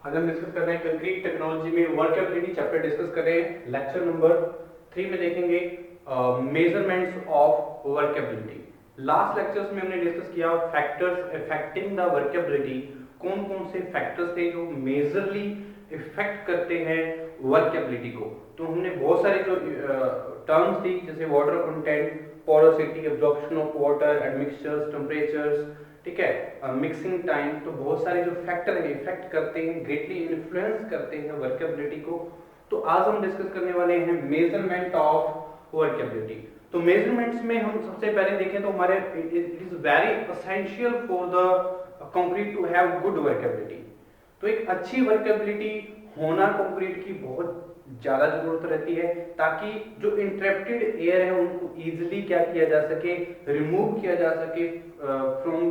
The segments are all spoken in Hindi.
आज हम डिस्कस कर रहे हैं कंक्रीट टेक्नोलॉजी में वर्केबिलिटी चैप्टर डिस्कस कर रहे हैं। लेक्चर नंबर 3 में देखेंगे measurements of workability. Last lectures में हमने डिस्कस किया फैक्टर्स अफेक्टिंग द वर्केबिलिटी, कौन कौन से फैक्टर्स थे जो मेजरली इफेक्ट करते हैं वर्केबिलिटी को। तो हमने बहुत सारे जो टर्म्स थी जैसे water content, porosity, absorption of water, admixtures, temperatures, ठीक है, मिक्सिंग टाइम, तो बहुत सारे जो फैक्टर है इफेक्ट करते हैं, ग्रेटली इन्फ्लुएंस करते हैं वर्केबिलिटी को। तो आज हम डिस्कस करने वाले हैं मेजरमेंट ऑफ वर्केबिलिटी। तो मेजरमेंट्स में हम सबसे पहले देखें तो हमारे it is very essential for the concrete to have good workability. तो एक अच्छी वर्केबिलिटी होना कंक्रीट की बहुत ज्यादा जरूरत रहती है ताकि जो इंटरप्टेड एयर है उनको इजीली क्या किया जा सके, रिमूव किया जा सके from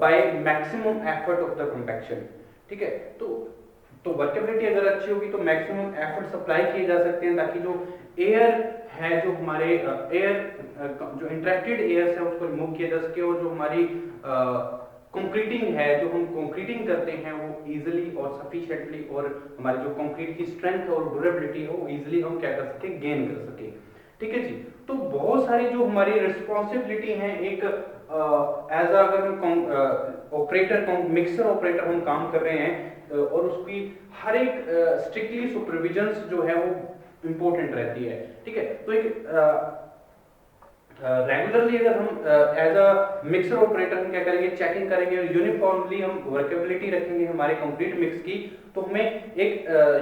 by maximum effort of the compaction. ठीक है, तो वर्केबिलिटी अगर अच्छी होगी तो मैक्सिमम एफर्ट सप्लाई किए जा सकते हैं ताकि जो एयर है, जो हमारे एयर जो इंटरप्टेड एयर है उसको रिमूव किया जा सके, और जो हमारी कंक्रीटिंग है, जो हम कंक्रीटिंग करते हैं वो इजीली और सफिशिएंटली, और हमारी जो कंक्रीट की स्ट्रेंथ और ड्यूरेबिलिटी है वो इजीली हम क्या कर सके, गेन कर सके। ठीक है जी। तो बहुत सारी जो हमारी रिस्पॉन्सिबिलिटी है एक एज अगर हम ऑपरेटर, मिक्सर ऑपरेटर हम काम कर रहे हैं और उसकी हर एक स्ट्रिक्टली सुपरविजन जो है वो इंपॉर्टेंट रहती है। ठीक है, तो एक रेगुलरली अगर हम एज अ मिक्सर ऑपरेटर हम क्या करेंगे, चेकिंग करेंगे और यूनिफॉर्मली हम वर्केबिलिटी रखेंगे हमारे कंप्लीट मिक्स की, तो हमें एक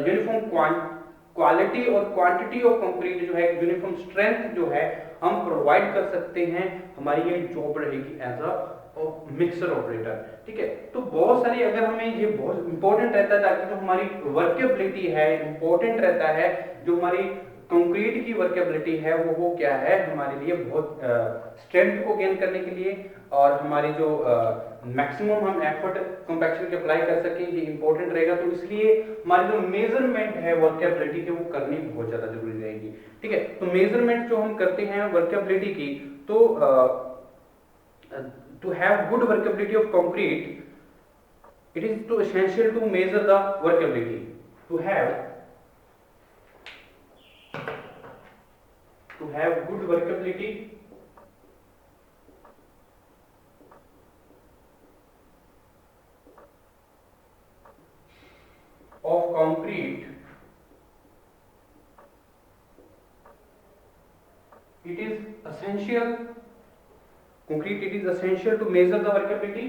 यूनिफॉर्म क्वालिटी और क्वांटिटी ऑफ कंक्रीट जो है, यूनिफॉर्म स्ट्रेंथ जो है हम प्रोवाइड कर सकते हैं। हमारी ये जॉब रहेगी एज अ मिक्सर ऑपरेटर। ठीक है, तो बहुत सारी अगर हमें ये बहुत इंपॉर्टेंट रहता है ताकि जो हमारी वर्केबिलिटी है इंपॉर्टेंट रहता है, जो हमारी कंक्रीट की वर्केबिलिटी है वो क्या है हमारे लिए बहुत स्ट्रेंथ को गेन करने के लिए, और हमारी जो मैक्सिमम हम एफर्ट कंपैक्शन के अप्लाई कर सकें ये इंपॉर्टेंट रहेगा। तो इसलिए हमारी जो मेजरमेंट है वर्केबिलिटी के वो करनी बहुत ज्यादा जरूरी रहेगी। ठीक है, तो मेजरमेंट जो हम करते हैं वर्केबिलिटी की, तो to have good workability of concrete, it is too essential to measure the workability. To have good workability of concrete, it is essential concrete it is essential to measure the workability.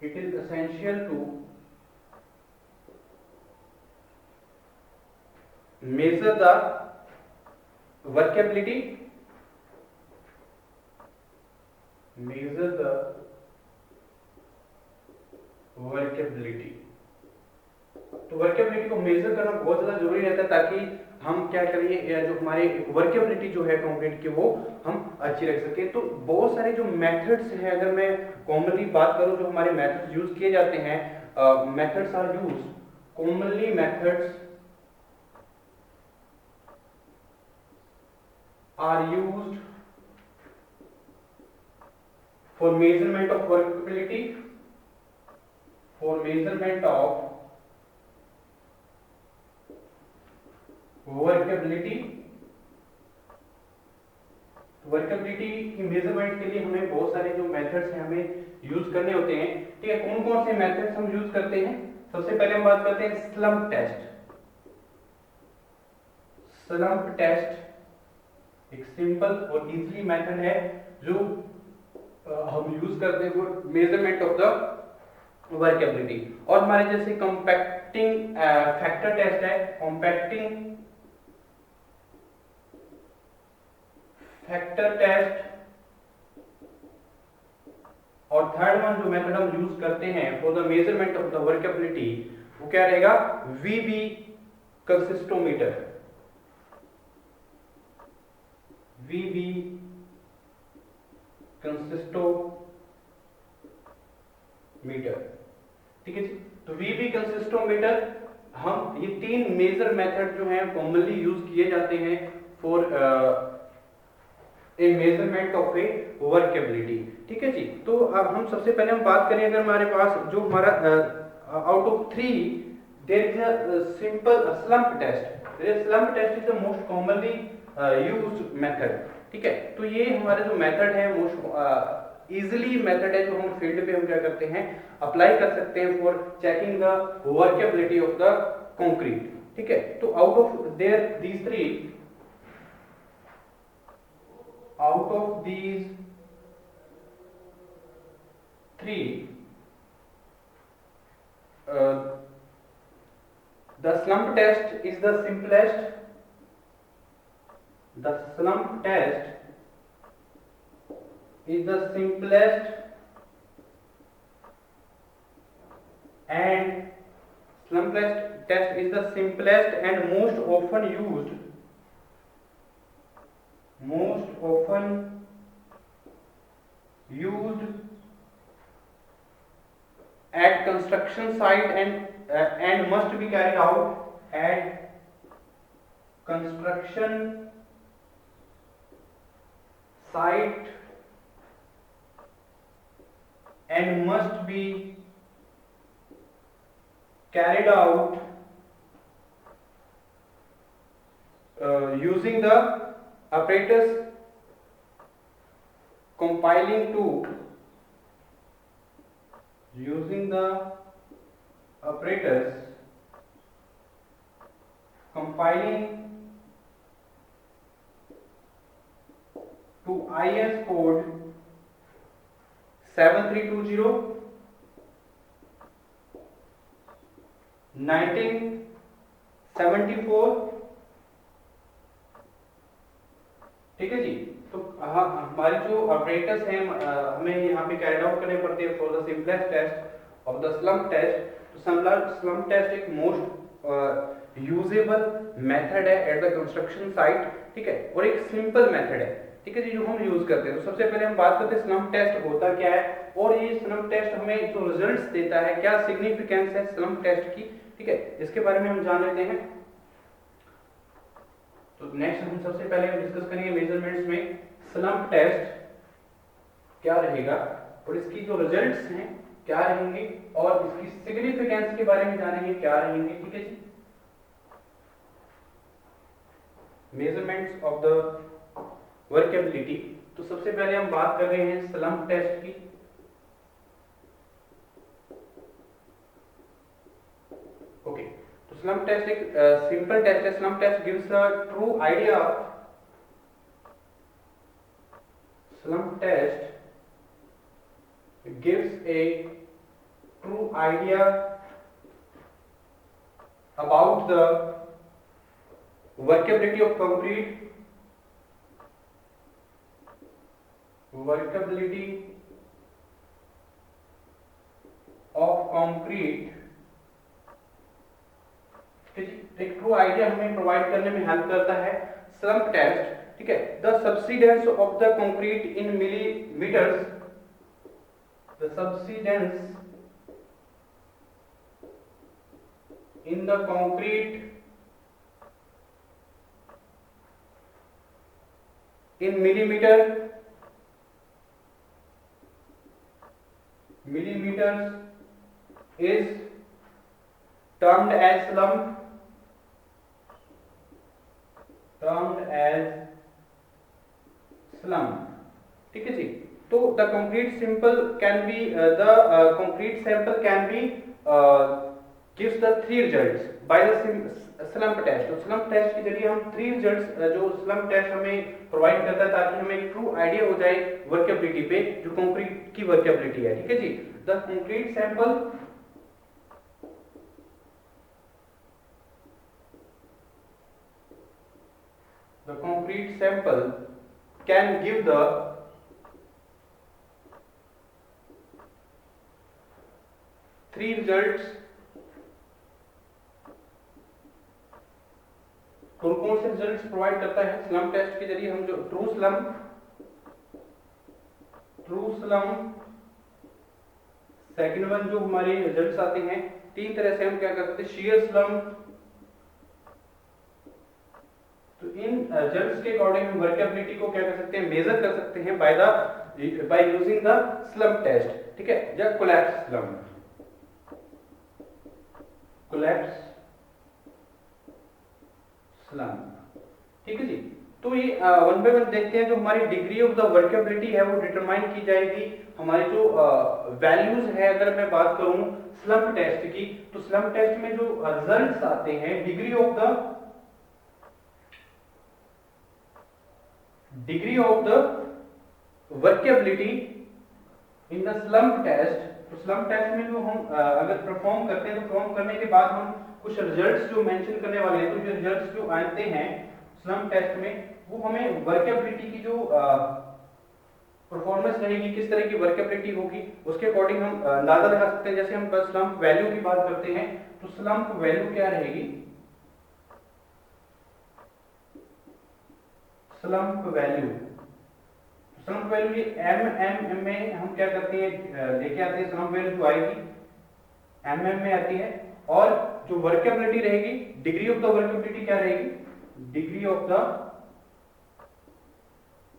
It is essential to measure the workability, measure the workability। तो वर्केबिलिटी को मेजर करना बहुत ज्यादा जरूरी रहता है ताकि हम क्या करिए, जो हमारे वर्केबिलिटी जो है कंक्रीट की वो हम अच्छी रख सके। तो बहुत सारे जो मेथड्स हैं, अगर मैं कॉमनली बात करूं जो हमारे मेथड्स यूज किए जाते हैं, methods are use commonly, methods are used for measurement of workability, for measurement of workability. Workability की मेजरमेंट के लिए हमें बहुत सारे जो मेथड्स हैं हमें यूज करने होते हैं। ठीक है, कौन कौन से मेथड्स हम यूज करते हैं? सबसे पहले हम बात करते हैं स्लम्प टेस्ट। स्लम्प टेस्ट एक सिंपल और इजीली मेथड है जो हम यूज करते हैं for measurement of the workability. और हमारे जैसे कॉम्पैक्टिंग फैक्टर टेस्ट है, कॉम्पैक्टिंग फैक्टर टेस्ट, और थर्ड वन जो मेथड हम यूज करते हैं for the measurement of the workability वो क्या रहेगा, वीबी कंसिस्टोमीटर। वीबी कंसिस्टोमीटर। ठीक है जी, तो वीबी कंसिस्टोमीटर, हम ये तीन मेजर मेथड जो हैं कॉमनली यूज किए जाते हैं for a measurement of A workability. ठीक है जी। तो अब हम सबसे पहले हम बात करें, अगर हमारे पास जो हमारा out of 3 there is a simple slump test. Slump test is the most commonly used method. ठीक है, तो ये हमारा जो मेथड है मोस्ट इजीली मेथड है, जो हम फील्ड पे हम क्या करते हैं अप्लाई कर सकते हैं for checking the workability of the concrete. ठीक है, तो out of their these three, out of these three, the slump test is the simplest. The slump test is the simplest and slump test is the simplest and most often used at construction site and must be carried out at construction site and must be carried out using the apparatus compiling to using the apparatus compiling to IS code 7320 1974। ठीक है जी। तो हमारी जो ऑपरेटर्स हैं हमें यहाँ पे कैरिड आउट करने पड़ते हैं for the simplest test of the slump test. तो स्लम्प टेस्ट एक मोस्ट यूजेबल मेथड है एट द कंस्ट्रक्शन साइट। ठीक है, और एक सिंपल मेथड है। ठीक है जी, जो हम यूज करते हैं। तो सबसे पहले हम बात करते हैं स्लम्प टेस्ट होता क्या है, और ये स्लम्प टेस्ट हमें जो रिजल्ट्स देता है, क्या सिग्निफिकेंस है स्लम्प टेस्ट की। ठीक है, इसके बारे में हम जान लेते हैं। तो नेक्स्ट हम सबसे पहले डिस्कस करेंगे मेजरमेंट्स में स्लम्प टेस्ट क्या रहेगा और इसकी जो रिजल्ट्स हैं क्या रहेंगे, और इसकी सिग्निफिकेंस के बारे में जानेंगे क्या रहेंगे। ठीक है जी। Measurements of the workability. तो सबसे पहले हम बात कर रहे हैं स्लम्प टेस्ट की। ओके, तो स्लम्प टेस्ट एक सिंपल टेस्ट है। Slump test gives a true idea. Slump test gives a true idea about the workability of concrete, एक ट्रू आइडिया हमें प्रोवाइड करने में हेल्प करता है स्लम्प टेस्ट। ठीक है, the subsidence of the concrete in millimetres, the subsidence in the concrete in millimeters is termed as slump, ठीक है जी। तो the concrete sample can be concrete sample can be gives the 3 results by the slump test। तो slump test के जरिए हम 3 results जो slump test हमें प्रोवाइड करता है ताकि हमें एक ट्रू आइडिया हो जाए वर्केबिलिटी पे, जो कंक्रीट की वर्केबिलिटी है। ठीक है जी। The concrete sample can give the three results। कौन से रिजल्ट्स प्रोवाइड करता है स्लम्प टेस्ट के जरिए? हम जो ट्रू स्लम्प, सेकंड वन जो हमारे रिजल्ट्स आते हैं 3 तरह से हम क्या कर सकते हैं, शेयर स्लम्प, तो इन रिजल्ट्स के अकॉर्डिंग हम वर्केबिलिटी को क्या कर सकते हैं, मेजर कर सकते हैं by using the slump test, ठीक है, या कोलैप्स स्लम्प, कोलैप्स स्लम्प, ठीक है जी। तो ये वन बाय वन देखते हैं। जो हमारी डिग्री ऑफ द वर्केबिलिटी है वो डिटरमाइन की जाएगी हमारी जो वैल्यूज है। अगर मैं बात करूं स्लम्प टेस्ट की, तो स्लम्प टेस्ट में जो रिजल्ट्स आते हैं, degree of the workability in the slump test, तो स्लम्प टेस्ट में जो हम अगर परफॉर्म करते हैं, तो परफॉर्म करने के बाद हम कुछ रिजल्ट्स जो मेंशन करने वाले हैं, तो जो रिजल्ट्स जो आते हैं स्लम्प टेस्ट में, वो हमें वर्केबिलिटी की जो परफॉर्मेंस रहेगी, किस तरह की वर्केबिलिटी होगी, उसके अकॉर्डिंग हम अंदाजा लगा सकते हैं। जैसे हम स्लम्प वैल्यू की बात करते हैं, तो स्लम्प वैल्यू क्या रहेगी, स्लम्प वैल्यू ये एम में हम क्या करते हैं, लेके आते हैं। स्लम्प वैल्यू जो आएगी एम में आती है, और जो वर्केबिलिटी रहेगी, डिग्री ऑफ द वर्केबिलिटी क्या रहेगी, degree of the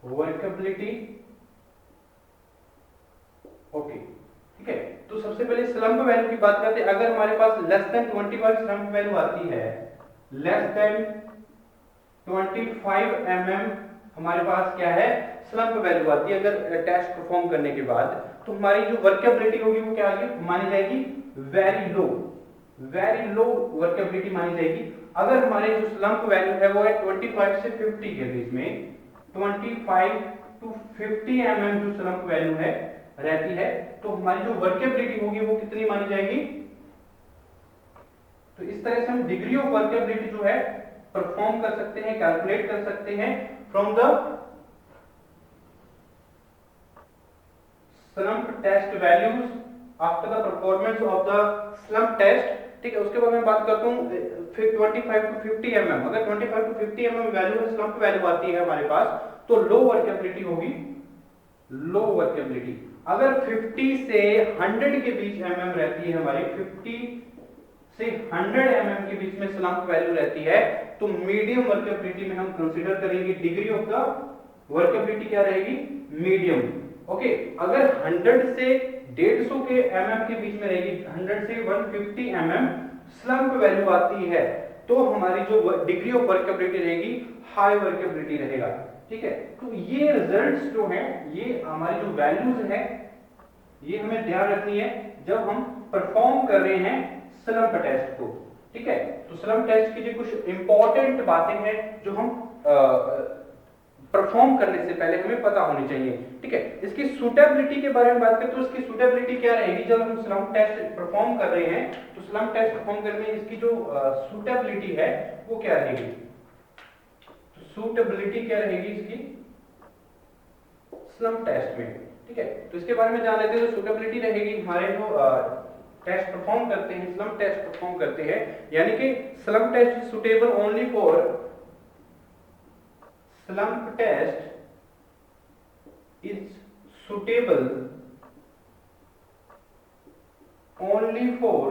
workability, okay, ठीक है। तो सबसे पहले स्लम्प वैल्यू की बात करते हैं। अगर हमारे पास लेस देन 25 स्लम्प वैल्यू आती है, लेस देन 25 हमारे पास क्या है, स्लम्प वैल्यू आती है अगर टेस्ट परफॉर्म करने के बाद, तो हमारी जो वर्केबिलिटी होगी वो क्या आएगी, मानी जाएगी वेरी लो वर्केबिलिटी मानी जाएगी। अगर हमारे जो स्लम्प वैल्यू है वो है 25 से 50 के बीच में, 25 टू 50 जो स्लम्प वैल्यू है रहती है, तो हमारी जो वर्केबिलिटी होगी वो कितनी मानी जाएगी। तो इस तरह से हम डिग्री ऑफ वर्केबिलिटी जो है परफॉर्म कर सकते हैं, कैलकुलेट कर सकते हैं from the slump test values after the performance of the slump test, ठीक है। उसके बाद मैं बात करता हूं फिर 25 टू 50 अगर 25 टू 50 वैल्यू स्लम्प वैल्यू आती है हमारे पास, तो लो वर्केबिलिटी होगी, लो वर्केबिलिटी। अगर 50 से 100 के बीच रहती है हमारी, 50 से 100 के बीच में स्लम्प वैल्यू रहती है, तो मीडियम वर्केबिलिटी में हम कंसीडर करेंगे। डिग्री ऑफ द वर्केबिलिटी क्या रहेगी, मीडियम, ओके। अगर 100 से 150 के के बीच में रहेगी, 100 से 150 स्लम्प वैल्यू आती है, तो हमारी जो डिग्री ऑफ वर्केबिलिटी रहेगी, हाई वर्केबिलिटी रहेगा, ठीक है। तो ये रिजल्ट्स जो हैं, ये हमारी जो वैल्यूज है, ये हमें ध्यान रखनी है जब हम परफॉर्म कर रहे हैं स्लम्प टेस्ट को, ठीक है। तो स्लम्प टेस्ट की जो कुछ इंपॉर्टेंट बातें हैं जो हम परफॉर्म करने से पहले हमें पता होनी चाहिए, ठीक है। इसकी सूटेबिलिटी के बारे में बात करें तो इसकी सूटेबिलिटी क्या रहेगी, जब हम स्लम्प टेस्ट परफॉर्म कर रहे हैं, तो स्लम्प टेस्ट परफॉर्म करने में इसकी जो सूटेबिलिटी है वो क्या रहेगी, तो सूटेबिलिटी क्या रहेगी इसकी स्लम्प टेस्ट में, ठीक है। तो इसके बारे में जान लेते हैं। जो सूटेबिलिटी रहेगी, हमारे जो टेस्ट परफॉर्म करते हैं, स्लम्प टेस्ट परफॉर्म करते हैं, यानी कि slump test is suitable only for, slump test is suitable only for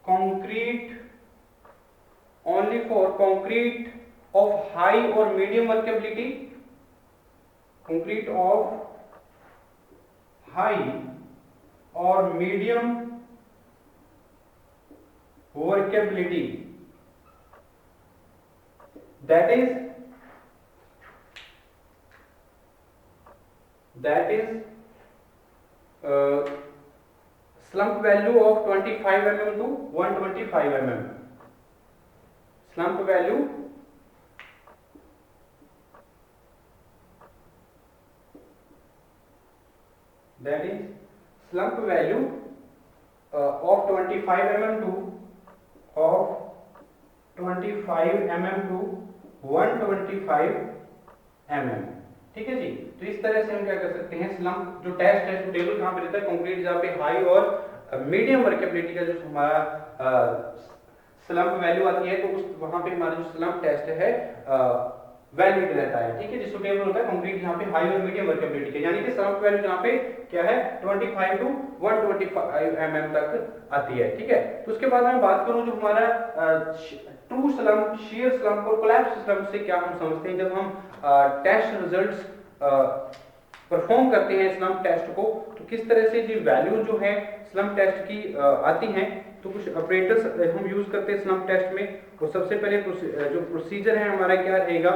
concrete of high or medium workability, concrete of high or medium workability, that is slump value of 25 to 125 slump value that is slump value of 25 to 125 ठीक है जी। तो इस तरह से हम क्या कर सकते हैं, स्लम्प जो टेस्ट है सुटेबल कहां पे रहता है, कंक्रीट जहां पे हाई और मीडियम वर्केबिलिटी का जो हमारा स्लम्प वैल्यू आती है, तो उस वहां पे हमारा जो स्लम्प टेस्ट है वैलिड रहता है, ठीक है जी, सुटेबल होता है कंक्रीट जहाँ पे हाई और मीडियम वर्केबिलिटी के, यानी कि स्लम्प वैल्यू जहाँ पे क्या है 25 टू 125 mm तक आती है, ठीक है। तो उसके बाद मैं बात करूं जो हमारा ट्रू स्लम्प, shear स्लम्प और कोलैप्स स्लम्प से क्या हम समझते हैं। जब हम टेस्ट रिजल्ट्स परफॉर्म करते हैं स्लम्प टेस्ट को, तो किस तरह से जी वैल्यू जो है स्लम्प टेस्ट की आती हैं। तो कुछ ऑपरेटर्स हम यूज करते हैं स्लम्प टेस्ट में, और सबसे पहले जो प्रोसीजर है हमारा क्या रहेगा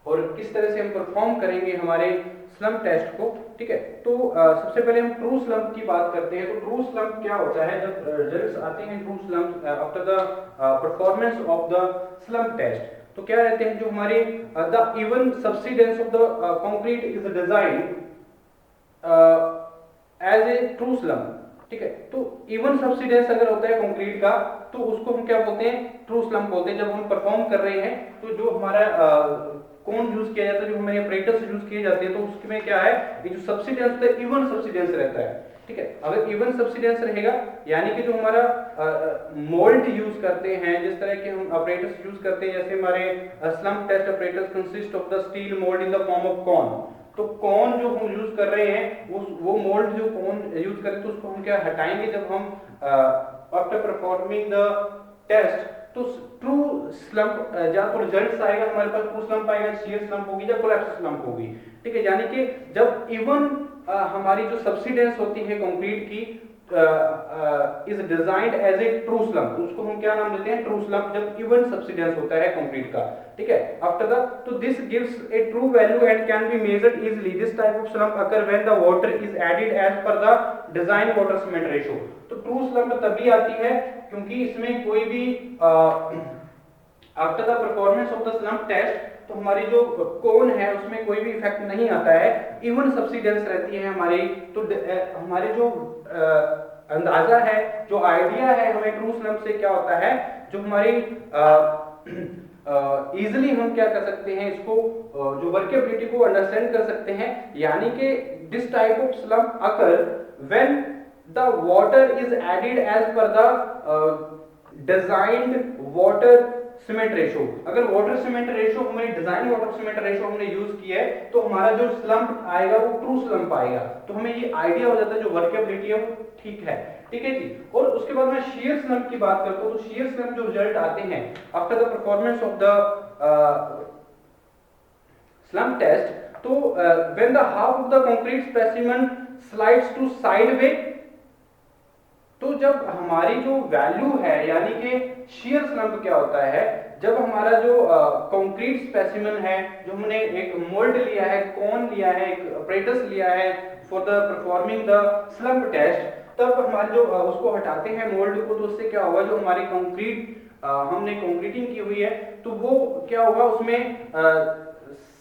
और किस तरह से हम परफॉर्म करेंगे हमारे स्लम्प टेस्ट को, ठीक है। तो सबसे पहले हम ट्रू स्लम्प की बात करते हैं। तो ट्रू स्लम्प क्या होता है, जब रिजल्ट्स आते हैं true slump after the performance of the slump test, तो क्या रहते हैं जो हमारे the even subsidence of the concrete is design as a true slump, ठीक है। तो इवन सब्सिडेंस अगर होता है कंक्रीट का, तो उसको हम क्या बोलते हैं, ट्रू स्लम्प बोलते हैं। जब हम परफॉर्म कर रहे हैं तो जो हमारा कौन यूज किया जाता है, जो हमारे ऑपरेटर्स यूज किए जाते हैं, तो उसमें क्या है, ये जो सब्सिडेंस होता है इवन सब्सिडेंस रहता है, ठीक है। अगर इवन सब्सिडेंस रहेगा यानी कि जो हमारा मोल्ड यूज करते हैं, जिस तरह के हम ऑपरेटर्स यूज करते हैं, जैसे हमारे slump test operators consist of the steel mould in the form of cone. तो कॉन जो हम यूज कर रहे हैं वो मोल्ड जो कॉन यूज करें, तो उसको हम क्या हटाएंगे जब हम आफ्टर परफॉर्मिंग द टेस्ट। तो ट्रू स्लम्प या तो रिजल्ट्स आएगा हमारे पास, ट्रू स्लम्प आएगा, shear स्लम्प होगी या कोलैप्स स्लम्प होगी, ठीक है। यानी कि जब इवन हमारी जो सब्सिडेंस होती है कंक्रीट की is designed as a true slump, उसको हम क्या नाम देते हैं, ट्रू स्लम्प, जब इवन सब्सिडेंस होता है कंक्रीट का, ठीक है। आफ्टर द तो this gives a true value and can be measured easily. This type of slump occur when the water is added as per the design water cement ratio. तो ट्रू स्लम्प तभी आती है क्योंकि इसमें कोई भी after the performance of the slump test, तो हमारी जो कोन है उसमें कोई भी इफेक्ट नहीं आता है, इवन सब्सिडेंस रहती है हमारी। तो हमारे जो अंदाजा है, जो आइडिया है हमें ट्रू स्लम्प से क्या होता है, जो हमारी इजिली हम क्या कर सकते हैं, इसको जो वर्केबिलिटी को अंडरस्टैंड कर सकते हैं। यानी कि this type of slump occur when the water is added as per the designed water cement ratio. अगर वाटर सीमेंट रेशो हमारी डिजाइन वाटर सीमेंट रेशो हमने यूज किया है, तो हमारा जो स्लम्प आएगा वो ट्रू स्लम्प आएगा। तो हमें ये आइडिया हो जाता है जो वर्केबिलिटी है वो ठीक है, ठीक है जी। और उसके बाद मैं shear स्लम्प की बात करता हूं। तो shear स्लम्प जो रिजल्ट आते हैं after the performance of the slump test, तो when the half of the concrete specimen slides to sideway, तो जब हमारी जो वैल्यू है यानी कि shear स्लम्प क्या होता है, जब हमारा जो कंक्रीट स्पेसिमेन है, जो हमने एक मोल्ड लिया है, कॉन लिया है, एक अपरेटस लिया है for the performing the slump test, तब हमारे जो उसको हटाते हैं मोल्ड को, तो उससे क्या होगा, जो हमारी कंक्रीट हमने कंक्रीटिंग की हुई है, तो वो क्या होगा, उसमें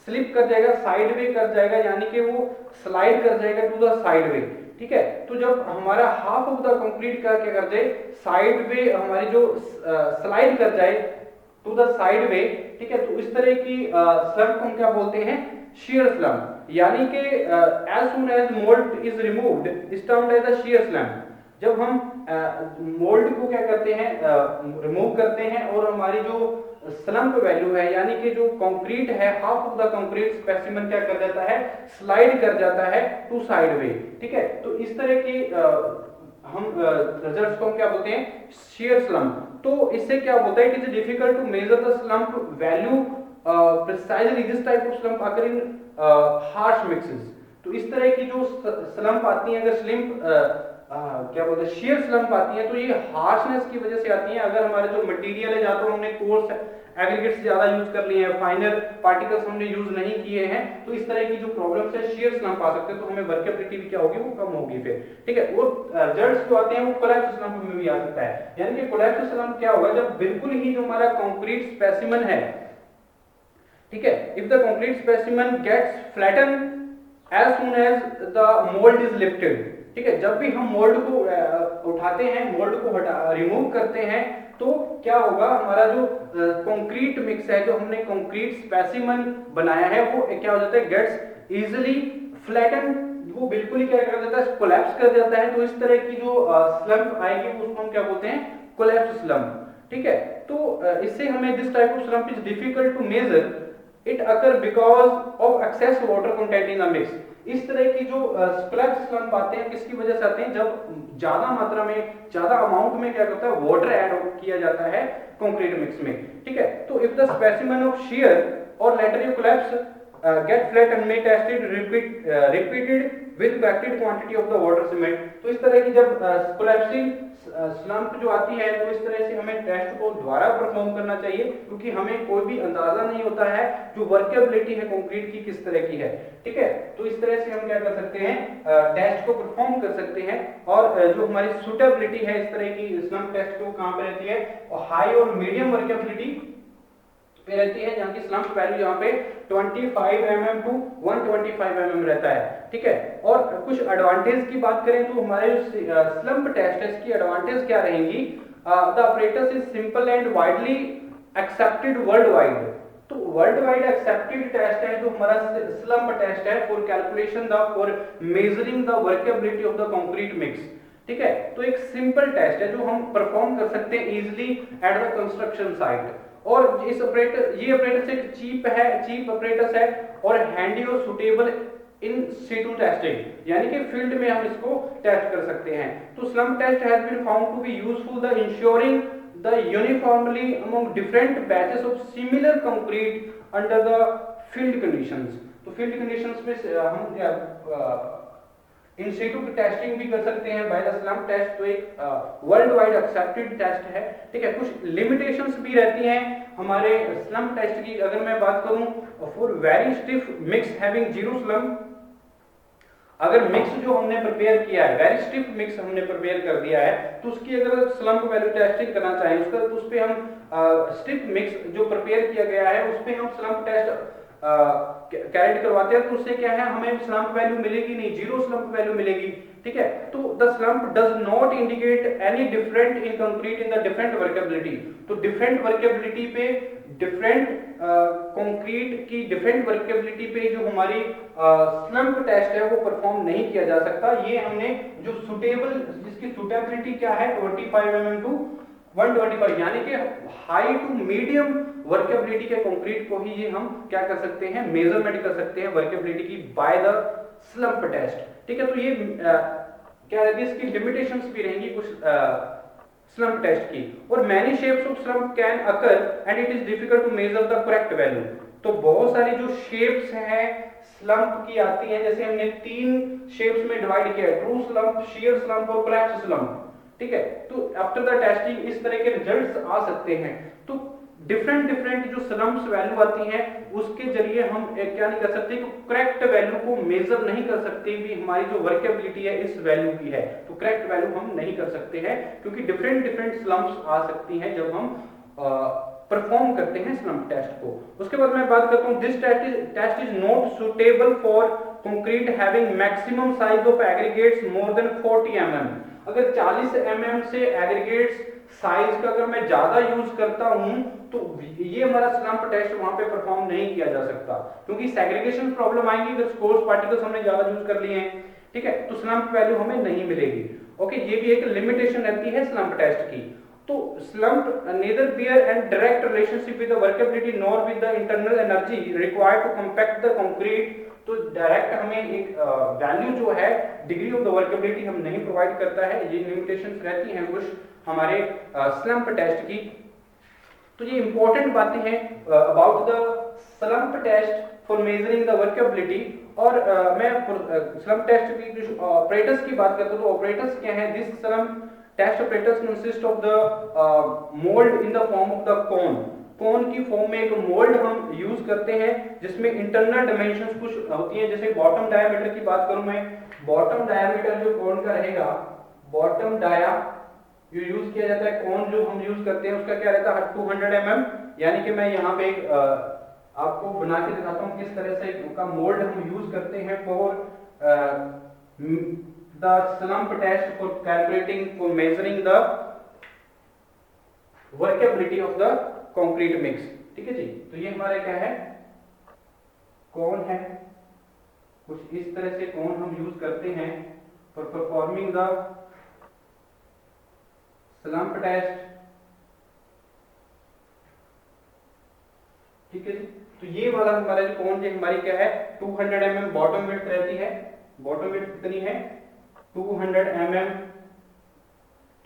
स्लिप कर जाएगा, साइड वे कर जाएगा, यानी कि वो स्लाइड कर जाएगा टू द साइड वे, ठीक है। तो जब हमारा हाफ ऑफ द कंक्रीट का क्या कर जाए, साइड वे हमारी जो स्लाइड कर जाए टू द साइड वे, ठीक है। तो इस तरह की स्लम्प हम क्या बोलते हैं, shear स्लम्प। यानी कि as soon as mold is removed is termed as a shear slump। जब हम मोल्ड को क्या करते हैं, रिमूव करते हैं, और हमारी जो स्लम्प वैल्यू है यानी कि जो कंक्रीट है, half of the concrete specimen क्या कर जाता है, स्लाइड कर जाता है टू साइड वे, ठीक है। तो इस तरह की हम रिजल्ट्स को हम क्या बोलते हैं, shear स्लम्प। तो इससे क्या होता है, it is difficult to measure the slump value precisely this type of slump occur in harsh mixes। तो इस तरह की जो स्लम्प आती है, अगर स्लिम्प क्या बोलते हैं, shear स्लम्प आती है, तो ये हार्शनेस की वजह से आती है। अगर हमारे जो मटेरियल है, या तो हमने कोर्स एग्रीगेट्स ज्यादा यूज कर लिए हैं, फाइनर पार्टिकल्स हमने यूज नहीं किए हैं, तो इस तरह की जो प्रॉब्लम्स है shear स्लम्प आ सकते हैं, तो हमें वर्केबिलिटी भी क्या होगी, वो कम होगी फिर, ठीक है। वो रिजल्ट्स जो आते हैं वो कोलैप्स स्लम्प में भी आ सकता है। यानी कि कोलैप्स स्लम्प क्या होगा, जब बिल्कुल ही जो हमारा कंक्रीट स्पेसिमेन है, ठीक है, if the concrete specimen gets flatten as soon as the mould is lifted, ठीक है। जब भी हम मोल्ड को उठाते हैं, मोल्ड को रिमूव करते हैं, तो क्या होगा, हमारा जो कंक्रीट मिक्स है, जो हमने कंक्रीट स्पेसिमेन बनाया है, वो क्या हो जाता है, गेट्स इजीली फ्लैटन, वो बिल्कुल ही क्या कर देता है, कोलैप्स कर जाता है। तो इस तरह की जो स्लम्प आएगी उसको हम क्या बोलते हैं, कोलैप्स स्लम्प, ठीक है। तो इससे हमें this type of slump is difficult to measure it occur because of excess water content in the mix. इस तरह की जो स्लग स्लम्प आते हैं किसकी वजह से आते हैं, जब ज्यादा मात्रा में ज्यादा अमाउंट में क्या करता है वाटर ऐड किया जाता है कंक्रीट मिक्स में, ठीक है। तो if the specimen of shear और lateral collapse get flat and may tested repeated with corrected quantity of the water cement। तो इस तरह की जब कोलैप्सिंग स्लम्प जो आती है तो इस तरह से हमें टेस्ट को दोबारा परफॉर्म करना चाहिए, क्योंकि हमें कोई भी अंदाजा नहीं होता है जो वर्केबिलिटी है कंक्रीट की किस तरह की है, ठीक है। तो इस तरह से हम क्या कर सकते हैं, टेस्ट को परफॉर्म कर सकते हैं। और जो हमारी सुटेबिलिटी है इस तरह की स्लम्प टेस्ट को कहां पे रहती है, हाई और मीडियम वर्केबिलिटी पे रहती है, जहां की स्लम्प वैल्यू यहाँ पे 25 mm टू 125 mm रहता है, ठीक है। और कुछ एडवांटेज की बात करें तो हमारे जो स्लम्प टेस्ट है इसकी एडवांटेज क्या रहेंगी, the apparatus is simple and widely accepted world wide. तो वर्ल्ड वाइड एक्सेप्टेड टेस्ट है जो हमारा स्लम्प टेस्ट है for calculation the for measuring the workability of the concrete mix, ठीक है। तो एक सिंपल टेस्ट है जो हम परफॉर्म कर सकते हैं easily eight the construction site. और इस ऑपरेटर ये ऑपरेटस एक चीप ऑपरेटस है और हैंडी और सुटेबल इन सीटू टेस्टिंग, यानी कि फील्ड में हम इसको टेस्ट कर सकते हैं। तो slump test has been found to be useful the ensuring the uniformly among different batches of similar concrete under the field conditions. तो फील्ड कंडीशंस में हम इन सीटू की टेस्टिंग भी कर सकते हैं बाय द स्लम्प टेस्ट। तो एक वर्ल्ड वाइड एक्सेप्टेड टेस्ट है, ठीक है। कुछ लिमिटेशंस भी रहती हैं हमारे स्लम्प टेस्ट की। अगर मैं बात करूं for very stiff mix having zero slump, अगर मिक्स जो हमने प्रिपेयर किया है वेरी स्टिफ मिक्स हमने प्रिपेयर कर दिया है, तो उसकी अगर स्लम्प वैल्यू टेस्टिंग करना चाहें उसका, तो उस पे हम स्टिफ मिक्स जो प्रिपेयर किया गया है उस पे हम स्लम्प टेस्ट कैरेट करवाते हैं, तो उससे क्या है हमें स्लम्प वैल्यू मिलेगी नहीं, जीरो स्लम्प वैल्यू मिलेगी, ठीक है। तो the slump does not indicate any different in concrete in the different workability. तो डिफरेंट वर्केबिलिटी पे डिफरेंट कंक्रीट की डिफरेंट वर्केबिलिटी पे जो हमारी स्लम्प टेस्ट है वो परफॉर्म नहीं किया जा सकता। ये हमने जो सुटेबल जिसकी सुटेबिलिटी क्या है 25 mm टू 125, यानी कि हाई टू मीडियम वर्केबिलिटी के कंक्रीट को ही ये हम क्या कर सकते हैं, मेजरमेंट कर सकते हैं वर्केबिलिटी की बाय द स्लम्प टेस्ट, ठीक है। तो ये क्या रहती है, इसकी लिमिटेशंस भी रहेंगी कुछ स्लम्प टेस्ट की। और many shapes of slump can occur and it is difficult to measure the correct value. तो बहुत सारी जो शेप्स हैं स्लम्प की आती हैं, जैसे हमने 3 शेप्स में डिवाइड किया है, ट्रू स्लम्प, शियर स्लम्प और कोलैप्स स्लम्प, ठीक है। तो आफ्टर द टेस्टिंग इस तरह के रिजल्ट्स आ सकते हैं। तो डिफरेंट जो स्लम्प्स वैल्यू आती हैं उसके जरिए हम क्या नहीं कर सकते, करेक्ट वैल्यू को मेजर नहीं कर सकते भी हमारी जो वर्केबिलिटी है इस वैल्यू की है, तो करेक्ट वैल्यू हम नहीं कर सकते हैं, क्योंकि डिफरेंट स्लम्प्स आ सकती हैं जब हम परफॉर्म करते हैं स्लम्प टेस्ट को। उसके बाद मैं बात करता हूं, this test is not suitable for concrete having maximum size of aggregates more than 40 mm। अगर 40 mm से एग्रीगेट्स साइज का अगर मैं ज्यादा यूज करता हूं तो ये हमारा स्लम्प टेस्ट वहां पे परफॉर्म नहीं किया जा सकता, क्योंकि सेग्रीगेशन प्रॉब्लम आएगी अगर स्कोर्स पार्टिकल्स हमने ज्यादा यूज कर लिए हैं, ठीक है, तो स्लम्प वैल्यू हमें नहीं मिलेगी। ओके, ये भी एक लिमिटेशन रहती है स्लम्प टेस्ट की। तो slump neither bear and direct relationship with the workability nor with the internal energy required to compact the concrete. तो डायरेक्ट हमें एक वैल्यू जो है डिग्री ऑफ द वर्केबिलिटी हम नहीं प्रोवाइड करता है, ये लिमिटेशंस रहती हैं कुछ हमारे स्लम्प टेस्ट की। तो ये इंपॉर्टेंट बातें हैं about the slump test for measuring the workability. और मैं स्लम्प टेस्ट की जो ऑपरेटर्स की बात करता हूं, तो ऑपरेटर्स क्या हैं, this slump test operators consist of the mould in the form of the cone. Cone की फॉर्म में एक मोल्ड हम यूज करते हैं जिसमें इंटरनल डायमेंशंस कुछ होती हैं, जैसे बॉटम डायमीटर की बात करूं मैं, बॉटम डायमीटर जो कोन का रहेगा, बॉटम डाया जो यूज किया जाता है, कोन जो हम यूज करते हैं उसका क्या रहता है 200 mm। यानी कि मैं यहाँ पे आपको बना के दिखाता हूँ किस तरह से का मोल्ड हम यूज करते हैं for the slump test for calculating for measuring the workability of the concrete mix, ठीक है जी। तो ये हमारे क्या है, कोन है, कुछ इस तरह से कोन हम यूज करते हैं for performing the slump test, ठीक है जी। तो ये वाला हमारा जो कौन सी हमारी क्या है 200 mm बॉटम विड्थ रहती है। बॉटम विड्थ कितनी है 200 mm,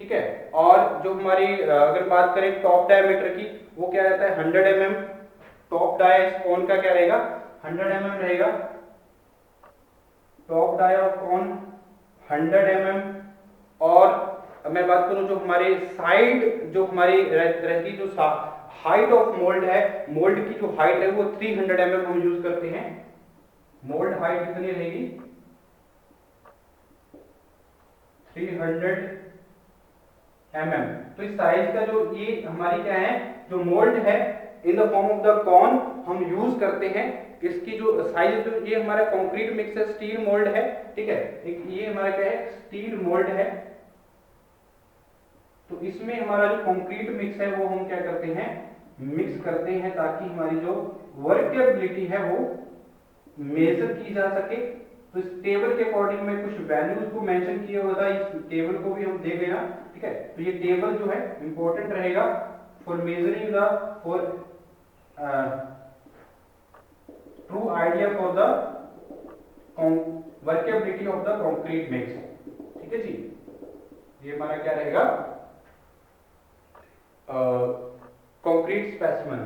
ठीक है। और जो हमारी अगर बात करें टॉप डायमीटर की, वो क्या रहता है 100 mm। टॉप डाई कौन का क्या रहेगा 100 mm रहेगा। टॉप डाई ऑफ कौन 100 mm। और अब मैं बात करूं जो हमारे साइड जो हमारी रहती जो हाइट ऑफ मोल्ड है, मोल्ड की जो हाइट है वो 300 mm हम यूज करते हैं। मोल्ड हाइट कितनी रहेगी 300 mm। तो इस साइज का जो ये हमारी क्या है जो मोल्ड है in the form of the cone हम यूज करते हैं। इसकी जो साइज जो ये हमारा कंक्रीट मिक्स है, स्टील मोल्ड है, ठीक है। एक ये हमारा क्या है स्टील मोल्ड है। तो इसमें हमारा जो कंक्रीट मिक्स है वो हम क्या करते हैं मिक्स करते हैं ताकि हमारी जो वर्केबिलिटी है वो मेजर की जा सके। तो इस टेबल के अकॉर्डिंग में कुछ वैल्यूज को मेंशन किया हुआ था, इस टेबल को भी हम देख लेना, ठीक है। तो ये टेबल जो है इंपॉर्टेंट रहेगा for measuring the for true idea for the workability of the concrete mix, ठीक है जी। ये हमारा क्या रहेगा कंक्रीट स्पेसिमेन।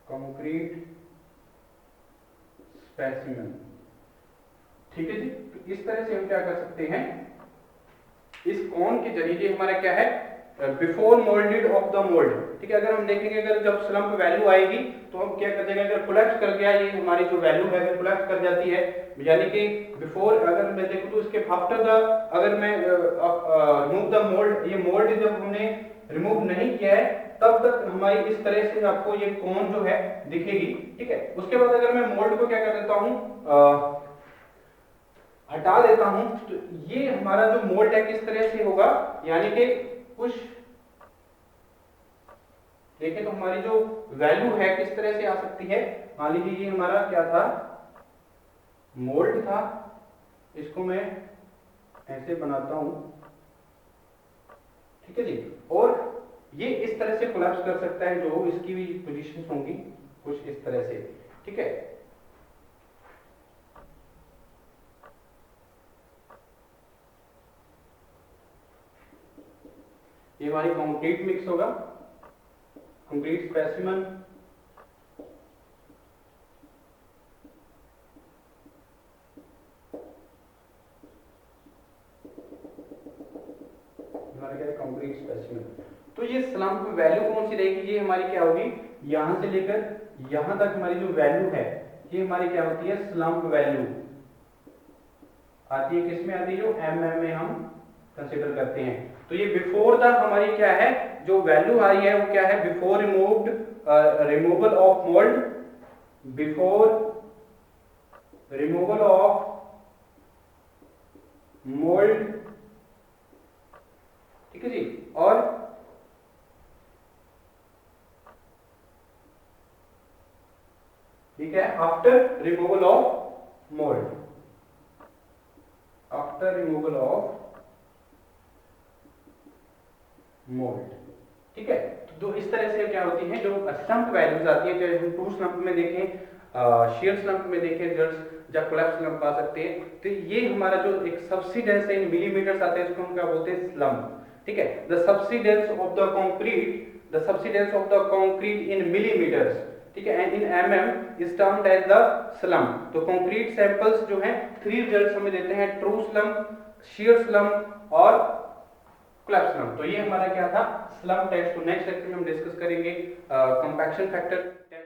कंक्रीट स्पेसिमेन, ठीक है जी। तो इस तरह से हम क्या कर सकते हैं इस कॉन के जरिए हमारा क्या है before moulded of the mould, ठीक है। अगर हम देखेंगे अगर जब स्लम्प वैल्यू आएगी तो हम क्या कर देंगे अगर कोलैप्स कर गया ये हमारी जो वैल्यू है अगर कोलैप्स कर जाती है, यानी कि बिफोर अगर मैं देखूं तो इसके आफ्टर द अगर मैं रिमूव द मोल्ड, ये मोल्ड जब हमने रिमूव नहीं किया है तब तक हमारी इस तरह से आपको ये कॉन जो है दिखेगी, ठीक है। उसके बाद अगर मैं मोल्ड को क्या कर देता हूं हटा देता हूं तो ये हमारा जो मोल्ड है किस तरह से होगा, यानी कि कुछ देखें तो हमारी जो वैल्यू है किस तरह से आ सकती है। मान लीजिए ये हमारा क्या था मोल्ड था, इसको मैं ऐसे बनाता हूं, ठीक है जी। और ये इस तरह से कोलैप्स कर सकता है, जो इसकी भी पोजीशंस होंगी कुछ इस तरह से, ठीक है। ये हमारी कंक्रीट मिक्स होगा, कंक्रीट स्पेसिमेन। हमारा क्या है कंक्रीट स्पेसिमेन। तो ये स्लम्प वैल्यू कौन सी रहेगी, ये हमारी क्या होगी यहां से लेकर यहां तक हमारी जो वैल्यू है ये हमारी क्या होती है स्लम्प वैल्यू आती है, किसमें आती है जो mm में हम कंसीडर करते हैं। तो ये बिफोर द हमारी क्या है जो वैल्यू आ रही है वो क्या है before removal of mould, before removal of mould, ठीक है जी। और ठीक है after removal of mould, after removal of mould, ठीक है। तो इस तरह से क्या होती है जो स्लम्प वैल्यूज आती है, चाहे हम ट्रू स्लम्प में देखें शेयर स्लम्प में देखें रिजल्ट्स या कोलैप्स स्लम्प आ सकते हैं। तो ये हमारा जो एक सबसिडेंस है इन मिलीमीटर्स आता है इसको हम क्या बोलते हैं स्लम्प, ठीक है। The subsidence of the concrete, the subsidence of the concrete in millimetres, ठीक है, and in mm is termed as the slump. तो कंक्रीट सैंपल्स जो हैं 3 रिजल्ट्स हमें देते हैं ट्रू स्लम्प, शेयर स्लम्प और कोलैप्स स्लम्प। तो ये हमारा क्या था स्लम्प टेस्ट। तो नेक्स्ट लेक्चर में हम डिस्कस करेंगे कंपैक्शन फैक्टर।